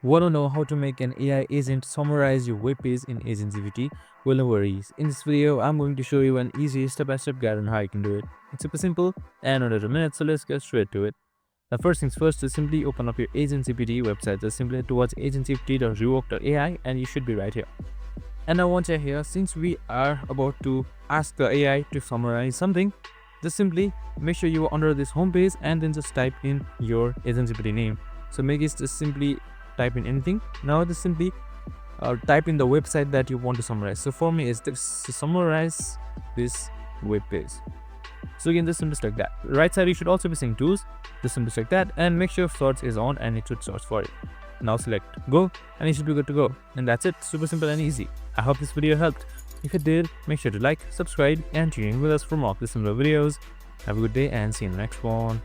Want to know how to make an AI agent summarize your web page in AgentGPT? Well, no worries. In this video, I'm going to show you an easy step-by-step guide on how you can do it. It's super simple and under a minute, so let's get straight to it. The first things first is simply open up your AgentGPT website. Just simply head towards agentgpt.rework.ai and you should be right here. And now once you're here, since we are about to ask the AI to summarize something, just simply make sure you are under this home page and then just type in your AgentGPT name. So make it just simply type in anything. Now just simply type in the website that you want to summarize. So for me, it's to summarize this web page. So again, just simply select that. Right side, you should also be seeing tools. Just simply select that and make sure search is on and it should search for it. Now select go and you should be good to go. And that's it. Super simple and easy. I hope this video helped. If it did, make sure to like, subscribe and tune in with us for more of similar videos. Have a good day and see you in the next one.